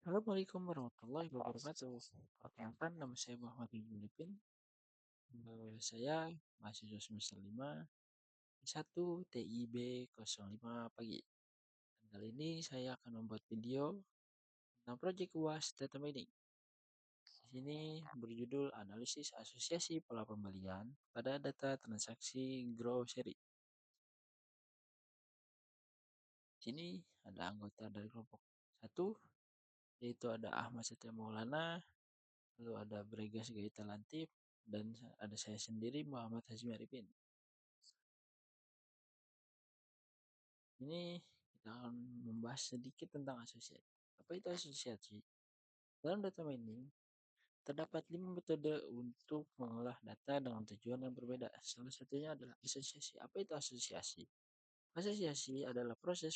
Assalamualaikum warahmatullahi wabarakatuh. Perkenalkan, nama saya Muhammad Ibnu Lipin. Saya mahasiswa semester 5 1 TIB 05 pagi. Dan kali ini saya akan membuat video tentang proyek UAS Data Mining. Di sini berjudul Analisis Asosiasi Pola Pembelian pada Data Transaksi Grocery. Di sini ada anggota dari kelompok 1, yaitu ada Ahmad Setia Maulana, lalu ada Bregas Gaita Lantip, dan ada saya sendiri Muhammad Hazmi Arifin. Ini kita akan membahas sedikit tentang asosiasi. Apa itu asosiasi? Dalam data mining, terdapat 5 metode untuk mengolah data dengan tujuan yang berbeda. Salah satunya adalah asosiasi. Apa itu asosiasi? Asosiasi adalah proses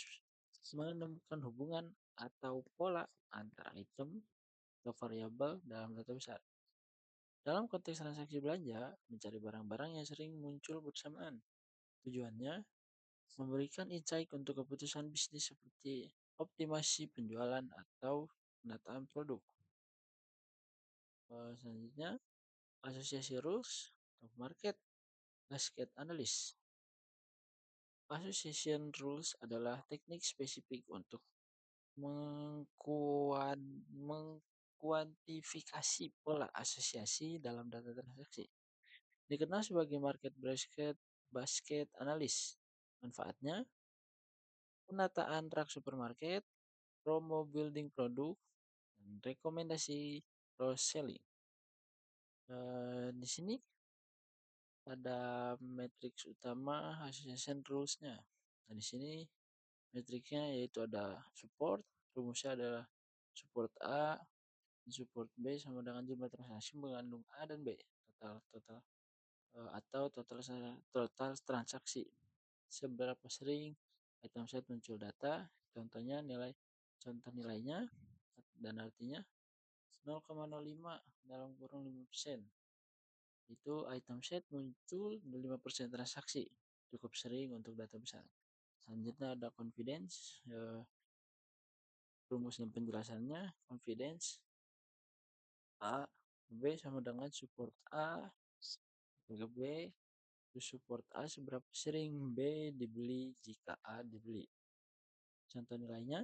menemukan hubungan atau pola antara item atau variabel dalam data besar. Dalam konteks transaksi belanja, mencari barang-barang yang sering muncul bersamaan. Tujuannya memberikan insight untuk keputusan bisnis seperti optimasi penjualan atau penataan produk. Selanjutnya, asosiasi rules atau market basket analysis. Association rules adalah teknik spesifik untuk mengkuantifikasi pola asosiasi dalam data transaksi. Dikenal sebagai market basket analysis. Manfaatnya, penataan rak supermarket, promo building produk, dan rekomendasi cross selling. Di sini ada matriks utama association rules-nya. Nah, di sini matriknya yaitu ada support, rumusnya adalah support A, support B sama dengan jumlah transaksi mengandung A dan B, total atau total transaksi. Seberapa sering item set muncul data, contoh nilainya dan artinya 0,05 dalam kurung 5%. Itu item set muncul 5% transaksi. Cukup sering untuk data besar. Selanjutnya ada confidence. Rumus dan penjelasannya, confidence A, B sama dengan support A, ke B, support A seberapa sering B dibeli jika A dibeli. Contoh nilainya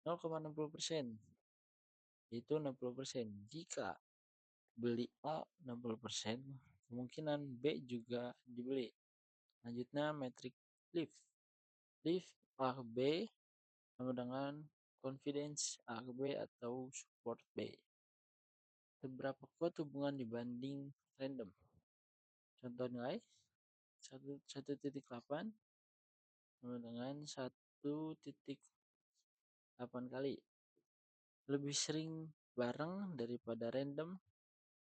0,60%, itu 60%. Jika beli A 60%, kemungkinan B juga dibeli. Selanjutnya metrik lift. Lift A ke B sama dengan confidence A ke B atau support B. Seberapa kuat hubungan dibanding random. Contoh nilai 1,8 sama dengan 1,8 kali. Lebih sering bareng daripada random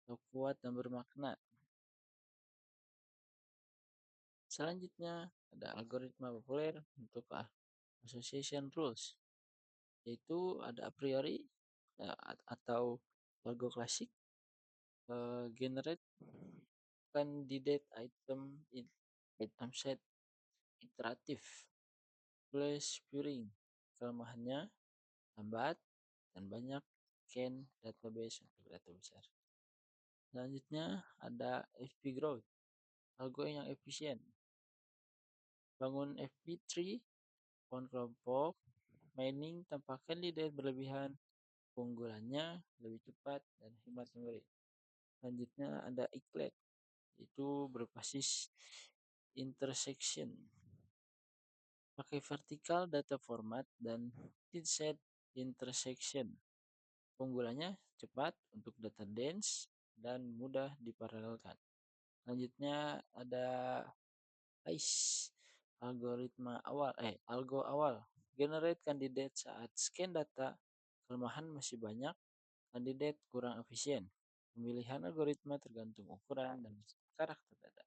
atau kuat dan bermakna. Selanjutnya ada algoritma populer untuk association rules, yaitu ada a priori atau algo klasik, generate candidate item set iteratif plus purine. Kelemahannya lambat dan banyak scan database untuk data besar. Selanjutnya ada FP growth, algo yang efisien. Bangun FP3, pohon kelompok, mining tanpa kandidat berlebihan, keunggulannya lebih cepat dan hemat memori. Selanjutnya ada eCLED, itu berbasis intersection. Pakai vertical data format dan set intersection. Keunggulannya cepat untuk data dense dan mudah diparalelkan. Selanjutnya ada ACE, algo awal. Generate candidate saat scan data, kelemahan masih banyak, kandidat kurang efisien. Pemilihan algoritma tergantung ukuran dan karakter data.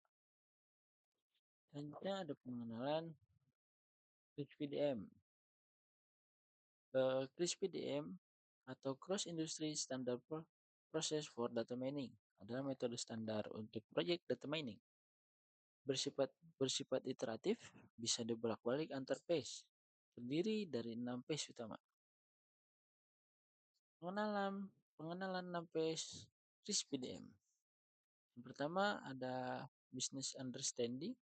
Selanjutnya ada pengenalan CRISP-DM. CRISP-DM atau Cross Industry Standard Process for Data Mining adalah metode standar untuk proyek data mining. Bersifat iteratif, bisa dibolak-balik antar phase, terdiri dari 6 phase utama. Pengenalan pengenalan 6 Ps RIS PDM. Yang pertama ada business understanding,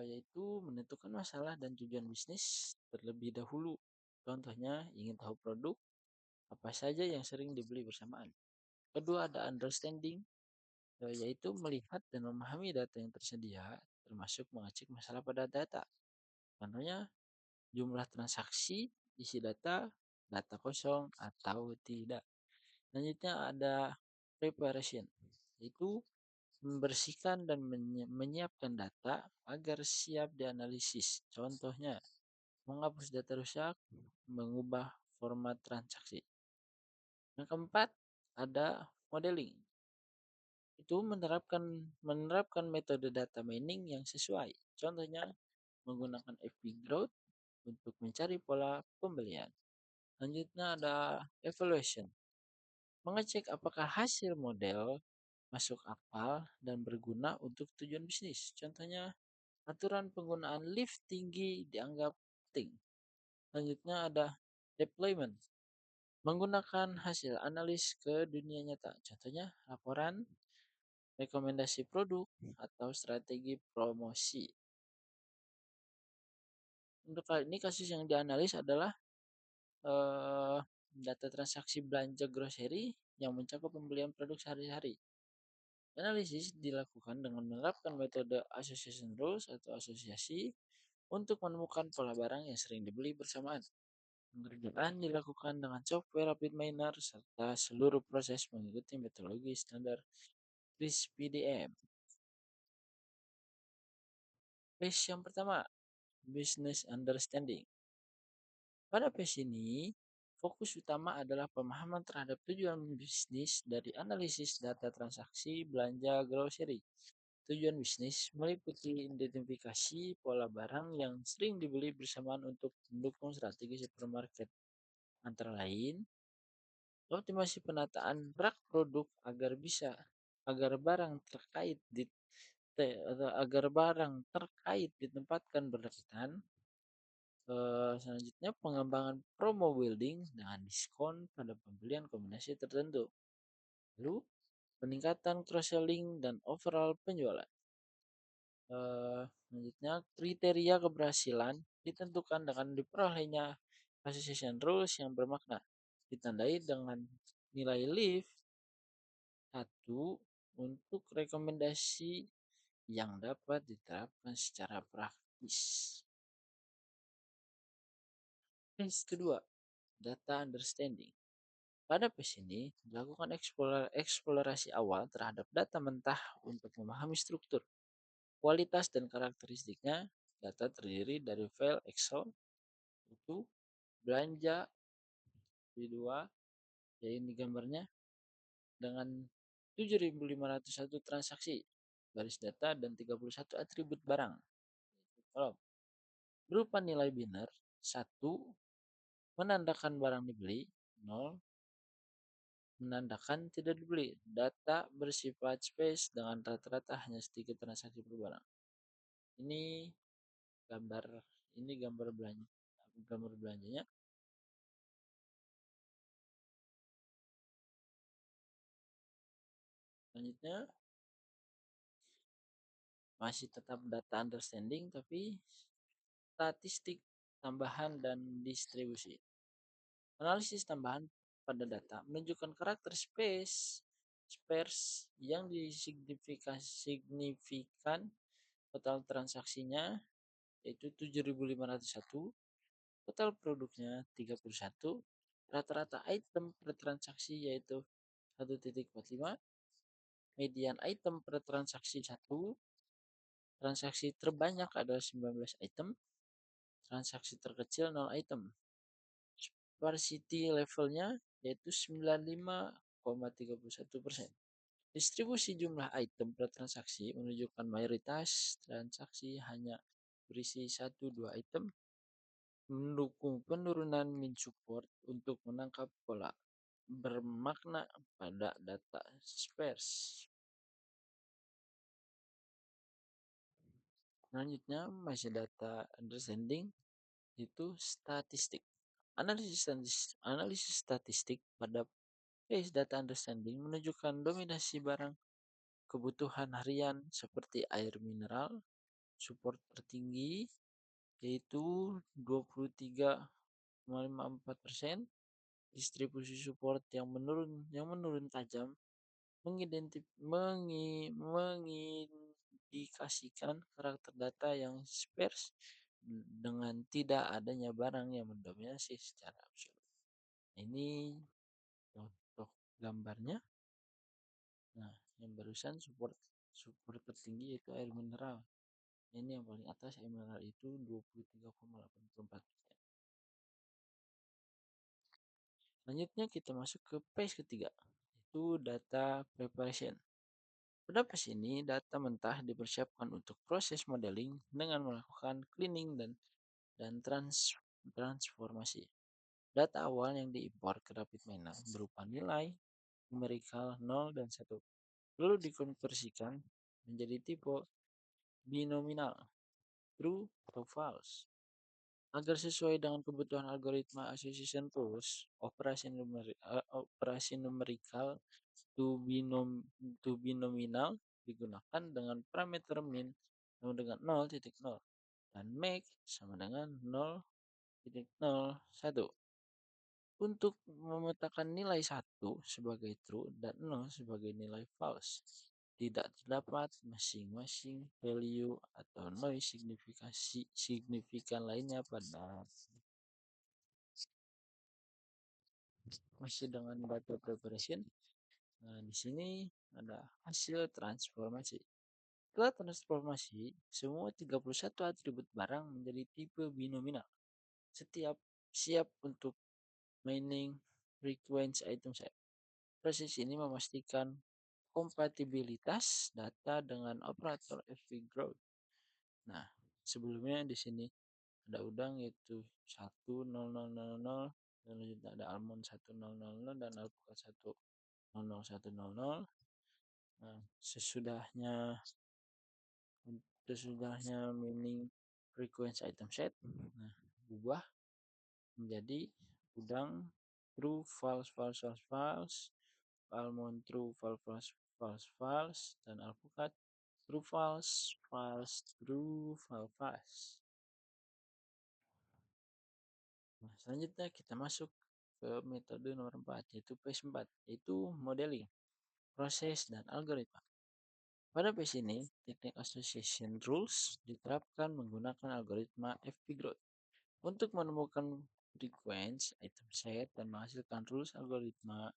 yaitu menentukan masalah dan tujuan bisnis terlebih dahulu. Contohnya ingin tahu produk apa saja yang sering dibeli bersamaan. Kedua ada understanding, yaitu melihat dan memahami data yang tersedia, termasuk mengecek masalah pada data. Contohnya jumlah transaksi, isi data, data kosong atau tidak. Selanjutnya ada preparation, yaitu membersihkan dan menyiapkan data agar siap dianalisis. Contohnya, menghapus data rusak, mengubah format transaksi. Yang keempat, ada modeling. Itu menerapkan metode data mining yang sesuai. Contohnya, menggunakan FP Growth untuk mencari pola pembelian. Selanjutnya ada evaluation. Mengecek apakah hasil model masuk akal dan berguna untuk tujuan bisnis. Contohnya, aturan penggunaan lift tinggi dianggap penting. Selanjutnya ada deployment. Menggunakan hasil analis ke dunia nyata. Contohnya, laporan, rekomendasi produk, atau strategi promosi. Untuk kali ini kasus yang dianalis adalah eh, data transaksi belanja grocery yang mencakup pembelian produk sehari-hari. Analisis dilakukan dengan menerapkan metode association rules atau asosiasi untuk menemukan pola barang yang sering dibeli bersamaan. Pengerjaan dilakukan dengan software Rapid Miner serta seluruh proses mengikuti metodologi standar RIS PDM. Phase yang pertama, Business Understanding. Pada phase ini, fokus utama adalah pemahaman terhadap tujuan bisnis dari analisis data transaksi belanja grocery. Tujuan bisnis meliputi identifikasi pola barang yang sering dibeli bersamaan untuk mendukung strategi supermarket. Antara lain, optimasi penataan rak produk agar barang terkait atau agar barang terkait ditempatkan berdekatan. Selanjutnya pengembangan promo building dengan diskon pada pembelian kombinasi tertentu. Lalu peningkatan cross-selling dan overall penjualan. Selanjutnya kriteria keberhasilan ditentukan dengan diperolehnya association rules yang bermakna. Ditandai dengan nilai lift 1 untuk rekomendasi yang dapat diterapkan secara praktis. Phase kedua, data understanding. Pada phase ini, dilakukan eksplorasi awal terhadap data mentah untuk memahami struktur, kualitas, dan karakteristiknya. Data terdiri dari file Excel, itu belanja B2, ya ini gambarnya, dengan 7.501 transaksi, baris data, dan 31 atribut barang. Kalau berupa nilai biner, 1 menandakan barang dibeli, 0 menandakan tidak dibeli. Data bersifat space dengan rata-rata hanya sedikit transaksi per barang. Ini gambar ini gambar belanjanya. Selanjutnya masih tetap data understanding tapi statistik tambahan dan distribusi. Analisis tambahan pada data menunjukkan karakter spares yang signifikan total transaksinya yaitu 7.501, total produknya 31, rata-rata item per transaksi yaitu 1.45, median item per transaksi 1, transaksi terbanyak adalah 19 item, transaksi terkecil 0 item. Sparsity levelnya yaitu 95,31%. Distribusi jumlah item per transaksi menunjukkan mayoritas transaksi hanya berisi 1-2 item, mendukung penurunan min support untuk menangkap pola bermakna pada data spares. Selanjutnya masih data understanding itu statistik. Analisis statistik pada Base Data Understanding menunjukkan dominasi barang kebutuhan harian seperti air mineral, support tertinggi yaitu 23,54%, distribusi support yang menurun tajam mengindikasikan karakter data yang sparse dengan tidak adanya barang yang mendominasi secara absolut. Ini contoh gambarnya. Nah, yang barusan support support tertinggi yaitu air mineral. Ini yang paling atas air mineral itu 23,84%. Selanjutnya kita masuk ke phase ketiga, yaitu data preparation. Pada phase ini, data mentah dipersiapkan untuk proses modeling dengan melakukan cleaning dan transformasi. Data awal yang diimpor ke RapidMiner berupa nilai numerical 0 dan 1, lalu dikonversikan menjadi tipe binominal, true atau false. Agar sesuai dengan kebutuhan algoritma association rules, operasi numerikal to binominal digunakan dengan parameter min sama dengan 0,0 dan max sama dengan 0,01. Untuk memetakan nilai 1 sebagai true dan 0 sebagai nilai false, tidak terdapat masing-masing value atau noise signifikan lainnya pada masih dengan data preparation. Nah, di sini ada hasil transformasi. Setelah transformasi, semua 31 atribut barang menjadi tipe binominal. Setiap siap untuk mining frequency item set. Proses ini memastikan kompatibilitas data dengan operator FV Nah, sebelumnya di sini ada udang yaitu 10000, dan selanjutnya ada almond 1000 dan alpukat 100100. Nah, sesudahnya mining frequency item set, nah berubah menjadi udang true false false false false, almond true false false false false, dan alpukat true false false true false false. Nah, selanjutnya kita masuk ke metode nomor 4, yaitu phase 4, yaitu modeling, proses, dan algoritma. Pada phase ini, teknik association rules diterapkan menggunakan algoritma FP-Growth untuk menemukan frequency item set dan menghasilkan rules. Algoritma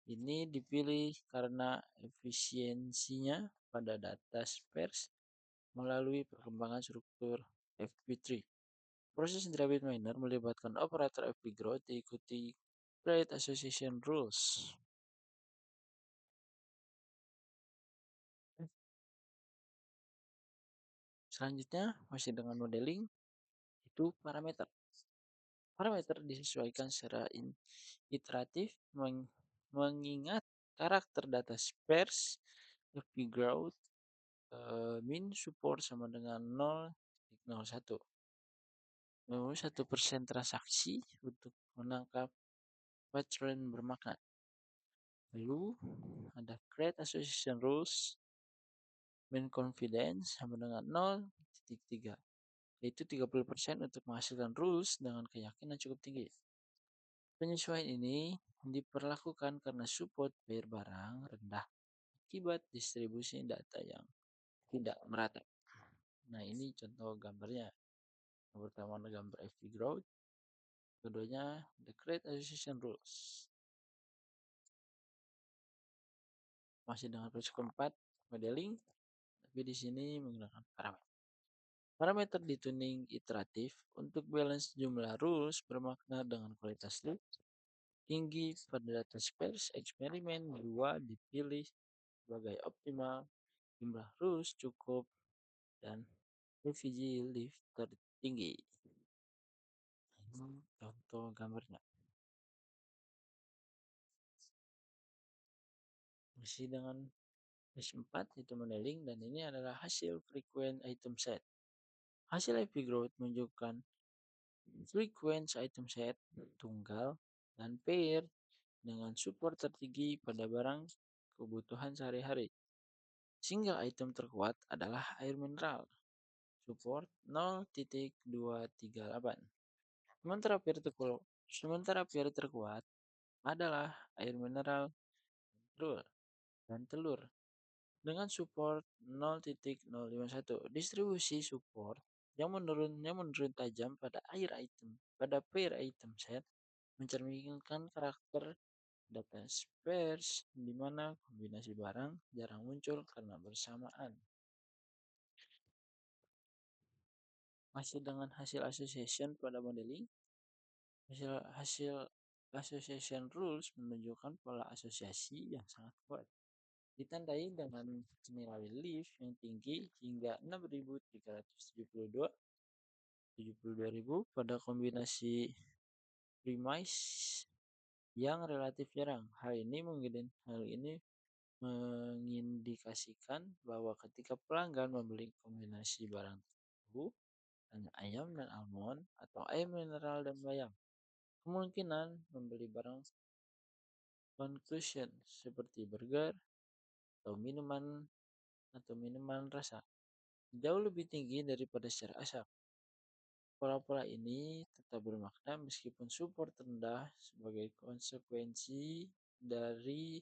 ini dipilih karena efisiensinya pada data sparse melalui perkembangan struktur FP3. Proses RapidMiner melibatkan operator FP-Growth diikuti Create Association Rules. Selanjutnya, masih dengan modeling, itu parameter. Parameter disesuaikan secara iteratif mengingat karakter data sparse, FP growth, min support sama dengan 0,01. 1% transaksi untuk menangkap pattern bermakna. Lalu ada create association rules, min confidence sama dengan 0,3, yaitu 30% untuk menghasilkan rules dengan keyakinan cukup tinggi. Penyesuaian ini diperlakukan karena support pair barang rendah akibat distribusi data yang tidak merata. Nah, ini contoh gambarnya. Yang pertama ada gambar FV growth, keduanya the create association rules. Masih dengan proses keempat, modeling, tapi di sini menggunakan parameter. Parameter dituning iteratif untuk balance jumlah rules bermakna dengan kualitas loop tinggi pada data sparse. Eksperimen 2 dipilih sebagai optimal, jumlah rules cukup, dan revisi lift tertinggi. Ini contoh gambarnya. Masih dengan phase 4 yaitu modeling, dan ini adalah hasil frequent item set. Hasil IP growth menunjukkan frequent item set, tunggal, dan pair dengan support tertinggi pada barang kebutuhan sehari-hari. Single item terkuat adalah air mineral, support 0.238. Sementara pair terkuat adalah air mineral telur dan telur dengan support 0.051. Distribusi support yang menurun tajam pada pair item set mencerminkan karakter data sparse di mana kombinasi barang jarang muncul karena bersamaan. Masih dengan hasil association pada modeling, hasil hasil association rules menunjukkan pola asosiasi yang sangat kuat. Ditandai dengan nilai leaf yang tinggi hingga 6.372 72.000 pada kombinasi premise yang relatif jarang. Hal ini mengindikasikan bahwa ketika pelanggan membeli kombinasi barang tertentu, hanya ayam dan almond atau air mineral dan bayam, kemungkinan membeli barang conclusion seperti burger atau minuman rasa jauh lebih tinggi daripada secara asal. Pola-pola ini tetap bermakna meskipun support rendah sebagai konsekuensi dari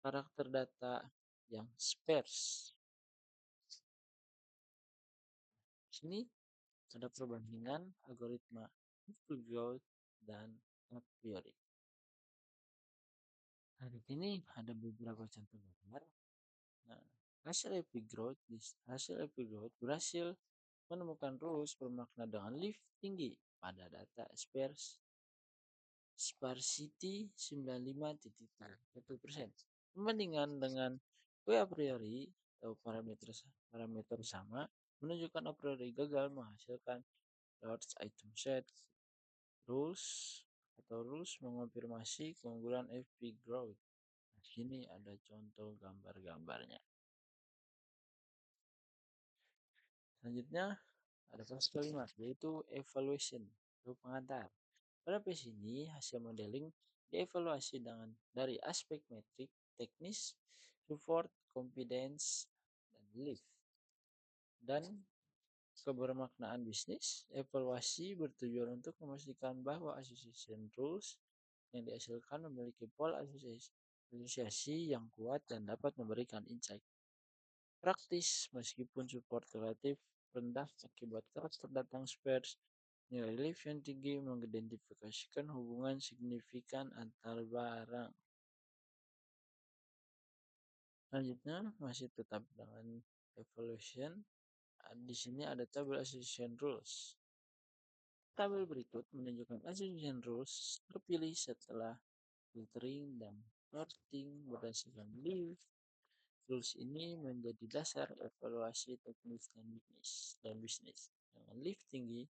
karakter data yang sparse. Di sini ada perbandingan algoritma full growth dan a priori. Nah, di sini ada beberapa contoh gambar. Nah, hasil epic growth berhasil menemukan rules bermakna dengan lift tinggi pada data sparsity 95.1%. Perbandingan dengan a priori atau parameter sama menunjukkan a priori gagal menghasilkan large item set. Rules mengonfirmasi keunggulan epic growth. Di sini ada contoh gambar-gambarnya. Selanjutnya ada fase kelima, yaitu evaluation atau pengantar. Pada fase ini, hasil modeling dievaluasi dari aspek metrik, teknis, support, confidence, dan belief. Dan kebermaknaan bisnis, evaluasi bertujuan untuk memastikan bahwa association rules yang dihasilkan memiliki pola asosiasi yang kuat dan dapat memberikan insight praktis meskipun support relatif rendah akibat karakter datang sparse. Nilai lift yang tinggi mengidentifikasikan hubungan signifikan antar barang. Selanjutnya masih tetap dengan evaluation. Di sini ada tabel association rules. Tabel berikut menunjukkan association rules terpilih setelah filtering dan sorting berdasarkan lift. Rules ini menjadi dasar evaluasi teknis dan bisnis. Dengan lift tinggi,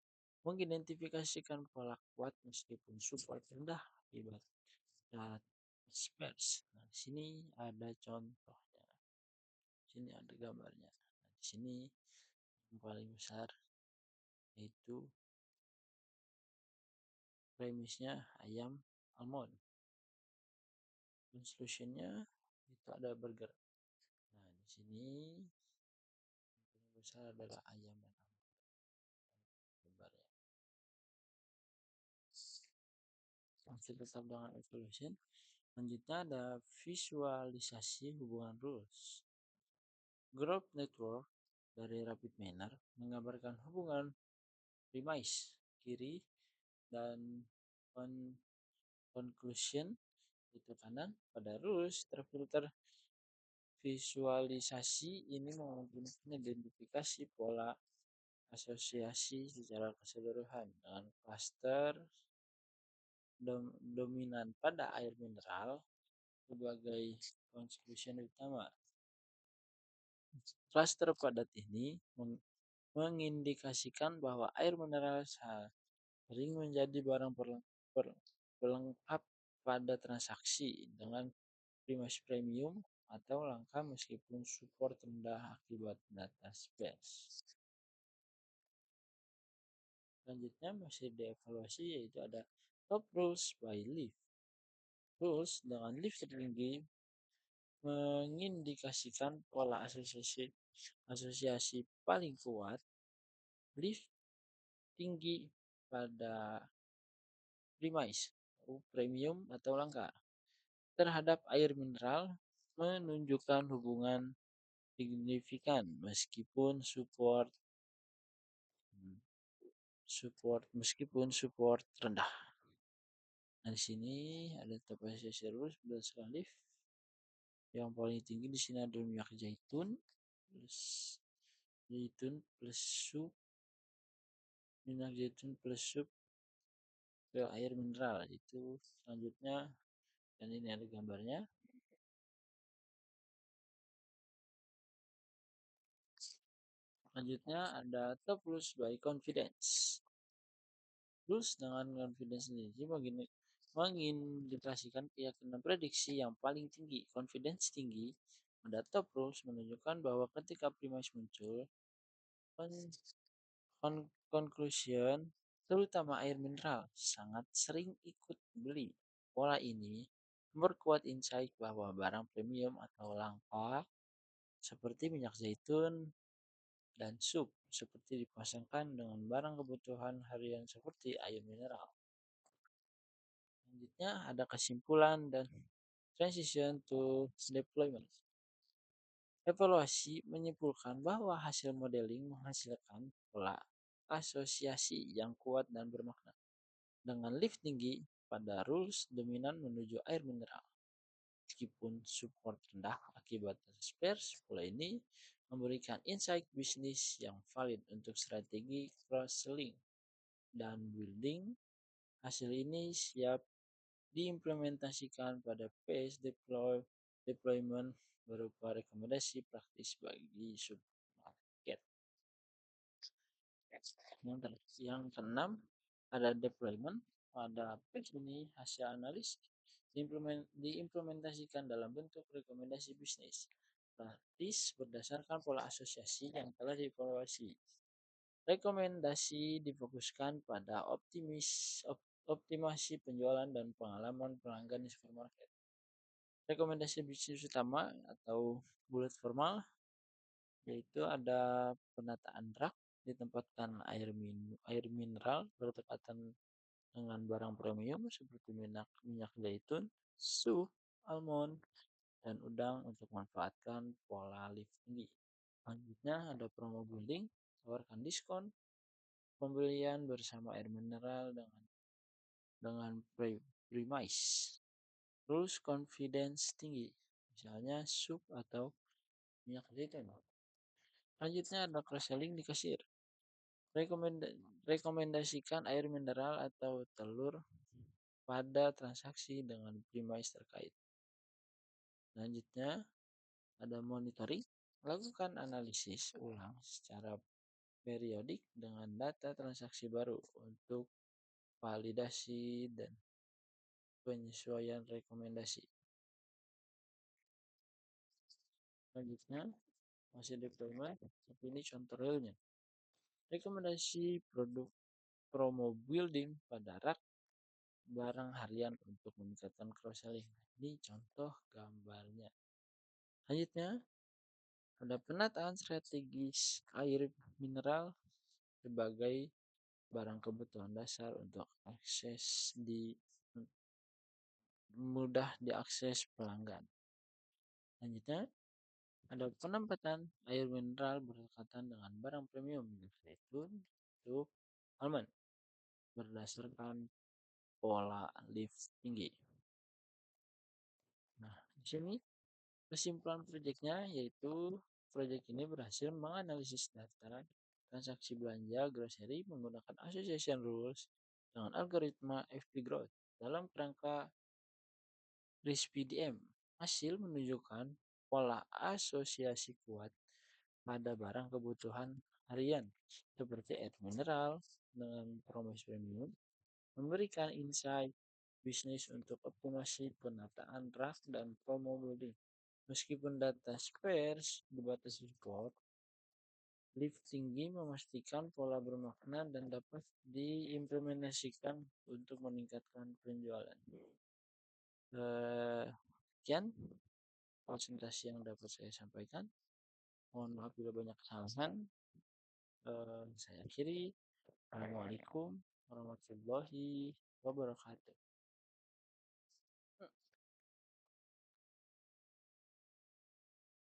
mengidentifikasikan pola kuat meskipun support rendah akibat sparse. Nah, di sini ada contohnya. Di sini ada gambarnya. Nah, di sini yang paling besar yaitu premisnya ayam almond. Conclusionnya itu ada burger. Nah, di sini yang besar adalah ayam dan almond. Gambarnya. Masih tetap dengan evolution. Selanjutnya ada visualisasi hubungan rules. Growth network dari Rapid Manner menggambarkan hubungan premise kiri dan conclusion itu kanan pada rules terfilter. Visualisasi ini memungkinkan identifikasi pola asosiasi secara keseluruhan dengan cluster dominan pada air mineral sebagai conclusion utama. Cluster padat ini mengindikasikan bahwa air mineral sering menjadi barang pelengkap pada transaksi dengan primus premium atau langka meskipun support rendah akibat data sparse. Selanjutnya masih dievaluasi yaitu ada top rules by lift. Rules dengan lift tertinggi mengindikasikan pola asosiasi paling kuat. Lift tinggi pada premise premium atau langka terhadap air mineral menunjukkan hubungan signifikan meskipun support rendah. Nah, di sini ada top association rules berdasarkan lift. Yang paling tinggi di sini ada minyak plus zaitun plus sup, minyak zaitun plus sup ke air mineral. Itu selanjutnya, dan ini ada gambarnya. Selanjutnya ada top rules by confidence. Rules dengan confidence sendiri mengindikasikan keyakinan prediksi yang paling tinggi. Confidence tinggi pada top rules menunjukkan bahwa ketika premise muncul, conclusion, terutama air mineral, sangat sering ikut beli. Pola ini memperkuat insight bahwa barang premium atau langka seperti minyak zaitun dan sup seperti dipasangkan dengan barang kebutuhan harian seperti air mineral. Selanjutnya ada kesimpulan dan transition to deployment. Evaluasi menyimpulkan bahwa hasil modeling menghasilkan pola asosiasi yang kuat dan bermakna. Dengan lift tinggi pada rules dominan menuju air mineral. Meskipun support rendah akibat spares, pola ini memberikan insight bisnis yang valid untuk strategi cross-selling dan building. Hasil ini siap diimplementasikan pada phase deployment berupa rekomendasi praktis bagi submarket. Yang keenam ada deployment. Pada phase ini hasil analis diimplementasikan dalam bentuk rekomendasi bisnis praktis berdasarkan pola asosiasi yang telah dievaluasi. Rekomendasi difokuskan pada optimasi penjualan dan pengalaman pelanggan di supermarket. Rekomendasi bisnis utama atau bullet formal yaitu ada penataan rak, ditempatkan air mineral berdekatan dengan barang premium seperti minyak zaitun, sup, almond, dan udang untuk memanfaatkan pola lift tinggi. Selanjutnya ada promo building, tawarkan diskon pembelian bersama air mineral dengan premise. Rules confidence tinggi, misalnya sup atau minyak zaitun. Selanjutnya ada cross selling di kasir. Rekomendasikan air mineral atau telur pada transaksi dengan premise terkait. Selanjutnya ada monitoring. Lakukan analisis ulang secara periodik dengan data transaksi baru untuk validasi dan penyesuaian rekomendasi. Selanjutnya masih deployment, tapi ini contoh realnya. Rekomendasi produk promo building pada rak barang harian untuk meningkatkan cross selling. Ini contoh gambarnya. Selanjutnya ada penataan strategis air mineral sebagai barang kebutuhan dasar untuk mudah diakses pelanggan. Selanjutnya ada penempatan air mineral berdekatan dengan barang premium zaitun, sup, almond berdasarkan pola lift tinggi. Nah, di sini kesimpulan proyeknya yaitu proyek ini berhasil menganalisis data transaksi belanja grocery menggunakan association rules dengan algoritma FP Growth dalam kerangka RISPDM. Hasil menunjukkan pola asosiasi kuat pada barang kebutuhan harian seperti air mineral dengan promosi premium memberikan insight bisnis untuk optimasi penataan rak dan promo building. Meskipun data spares dibatasi support, Lift tinggi memastikan pola bermakna dan dapat diimplementasikan untuk meningkatkan penjualan. Sekian presentasi yang dapat saya sampaikan. Mohon maaf bila banyak kesalahan. Saya akhiri. Assalamualaikum warahmatullahi wabarakatuh.